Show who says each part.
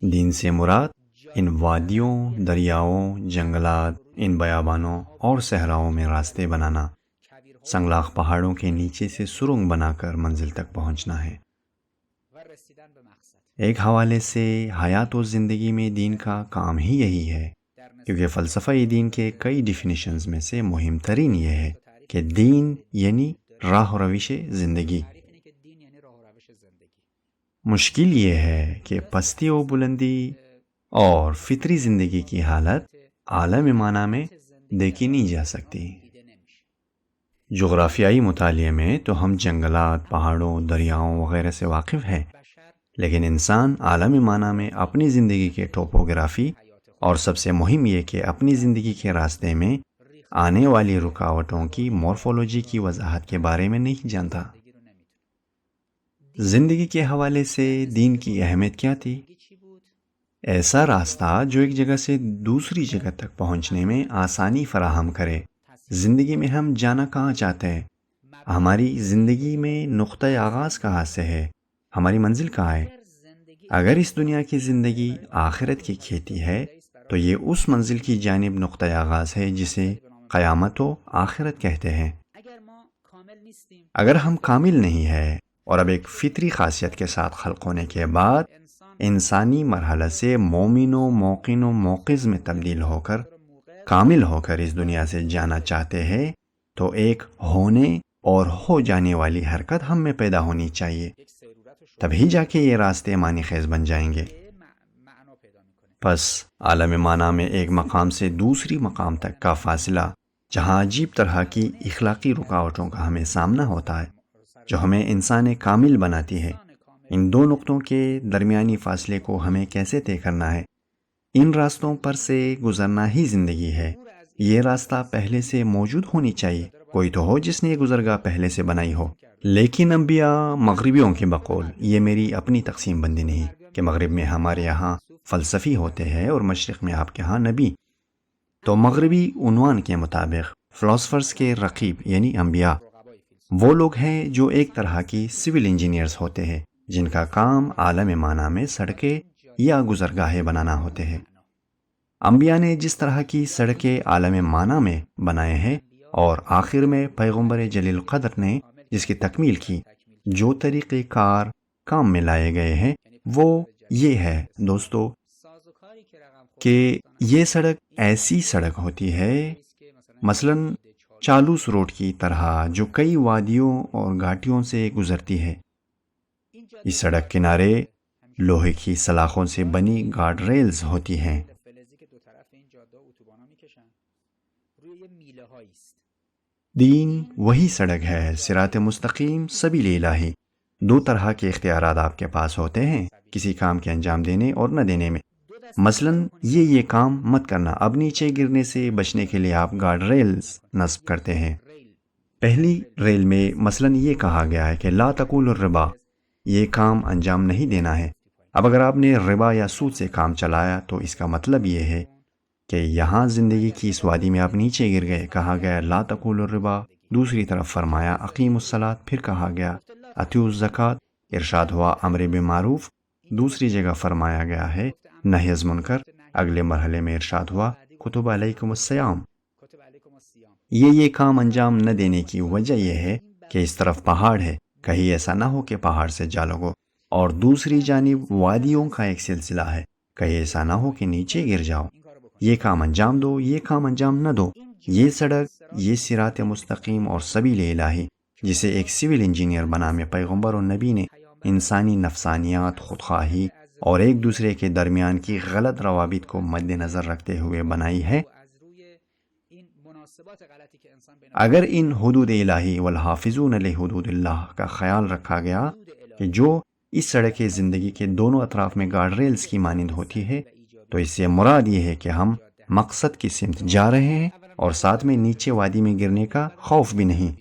Speaker 1: دین سے مراد ان وادیوں، دریاؤں، جنگلات، ان بیابانوں اور صحراؤں میں راستے بنانا، سنگلاخ پہاڑوں کے نیچے سے سرنگ بنا کر منزل تک پہنچنا ہے۔ ایک حوالے سے حیات و زندگی میں دین کا کام ہی یہی ہے، کیونکہ فلسفہ دین کے کئی ڈیفینیشنز میں سے مہم ترین یہ ہے کہ دین یعنی راہ و روش زندگی۔ مشکل یہ ہے کہ پستی و بلندی اور فطری زندگی کی حالت عالم معنی میں دیکھی نہیں جا سکتی۔ جغرافیائی مطالعے میں تو ہم جنگلات، پہاڑوں، دریاؤں وغیرہ سے واقف ہیں، لیکن انسان عالم معنی میں اپنی زندگی کے ٹوپوگرافی اور سب سے مہم یہ کہ اپنی زندگی کے راستے میں آنے والی رکاوٹوں کی مورفولوجی کی وضاحت کے بارے میں نہیں جانتا۔ زندگی کے حوالے سے دین کی اہمیت کیا تھی؟ ایسا راستہ جو ایک جگہ سے دوسری جگہ تک پہنچنے میں آسانی فراہم کرے۔ زندگی میں ہم جانا کہاں چاہتے ہیں؟ ہماری زندگی میں نقطہ آغاز کہاں سے ہے؟ ہماری منزل کہاں ہے؟ اگر اس دنیا کی زندگی آخرت کی کھیتی ہے تو یہ اس منزل کی جانب نقطہ آغاز ہے جسے قیامت و آخرت کہتے ہیں۔ اگر ہم کامل نہیں ہیں اور اب ایک فطری خاصیت کے ساتھ خلق ہونے کے بعد انسانی مرحلہ سے مومن و موقن و موقظ میں تبدیل ہو کر کامل ہو کر اس دنیا سے جانا چاہتے ہیں تو ایک ہونے اور ہو جانے والی حرکت ہم میں پیدا ہونی چاہیے، تبھی جا کے یہ راستے معنی خیز بن جائیں گے۔ پس عالم معنی میں ایک مقام سے دوسری مقام تک کا فاصلہ، جہاں عجیب طرح کی اخلاقی رکاوٹوں کا ہمیں سامنا ہوتا ہے جو ہمیں انسان کامل بناتی ہے، ان دو نقطوں کے درمیانی فاصلے کو ہمیں کیسے طے کرنا ہے؟ ان راستوں پر سے گزرنا ہی زندگی ہے۔ یہ راستہ پہلے سے موجود ہونی چاہیے، کوئی تو ہو جس نے یہ گزرگاہ پہلے سے بنائی ہو۔ لیکن انبیاء مغربیوں کے بقول، یہ میری اپنی تقسیم بندی نہیں کہ مغرب میں ہمارے یہاں فلسفی ہوتے ہیں اور مشرق میں آپ کے ہاں نبی، تو مغربی عنوان کے مطابق فلاسفرز کے رقیب یعنی انبیاء وہ لوگ ہیں جو ایک طرح کی سول انجینئرز ہوتے ہیں جن کا کام عالم معنی میں سڑکیں یا گزرگاہیں بنانا ہوتے ہیں۔ انبیاء نے جس طرح کی سڑکیں عالم معنی میں بنائے ہیں اور آخر میں پیغمبر جلیل القدر نے جس کی تکمیل کی، جو طریقہ کار کام میں لائے گئے ہیں وہ یہ ہے دوستو کہ یہ سڑک ایسی سڑک ہوتی ہے مثلاً چالوس روڈ کی طرح جو کئی وادیوں اور گھاٹیوں سے گزرتی ہے۔ اس سڑک کنارے لوہے کی سلاخوں سے بنی گارڈ ریلز ہوتی ہیں۔ دین وہی سڑک ہے، صراط مستقیم، سبیل الہی۔ دو طرح کے اختیارات آپ کے پاس ہوتے ہیں کسی کام کے انجام دینے اور نہ دینے میں۔ مثلاً یہ کام مت کرنا، اب نیچے گرنے سے بچنے کے لیے آپ گارڈ ریلز نصب کرتے ہیں۔ پہلی ریل میں مثلاً یہ کہا گیا ہے کہ لا تقولوا الربا، یہ کام انجام نہیں دینا ہے۔ اب اگر آپ نے ربا یا سود سے کام چلایا تو اس کا مطلب یہ ہے کہ یہاں زندگی کی اس وادی میں آپ نیچے گر گئے، کہا گیا لا تقولوا الربا، دوسری طرف فرمایا اقیموا الصلاۃ، پھر کہا گیا اتیوا الزکوٰۃ، ارشاد ہوا امر بالمعروف، دوسری جگہ فرمایا گیا ہے نہی از منکر، اگلے مرحلے میں ارشاد ہوا کتب علیکم الصیام۔ یہ کام انجام نہ دینے کی وجہ یہ ہے کہ اس طرف پہاڑ ہے، کہیں ایسا نہ ہو کہ پہاڑ سے جا لگو، اور دوسری جانب وادیوں کا ایک سلسلہ ہے، کہیں ایسا نہ ہو کہ نیچے گر جاؤ۔ یہ کام انجام دو، یہ کام انجام نہ دو۔ یہ سڑک، یہ صراط مستقیم اور سبیل الہی جسے ایک سول انجینئر بنامے پیغمبر اور نبی نے انسانی نفسانیات، خودخواہی اور ایک دوسرے کے درمیان کی غلط روابط کو مد نظر رکھتے ہوئے بنائی ہے۔ اگر ان حدود الہی والحافظون لحدود اللہ کا خیال رکھا گیا کہ جو اس سڑک زندگی کے دونوں اطراف میں گارڈ ریلز کی مانند ہوتی ہے، تو اس سے مراد یہ ہے کہ ہم مقصد کی سمت جا رہے ہیں اور ساتھ میں نیچے وادی میں گرنے کا خوف بھی نہیں۔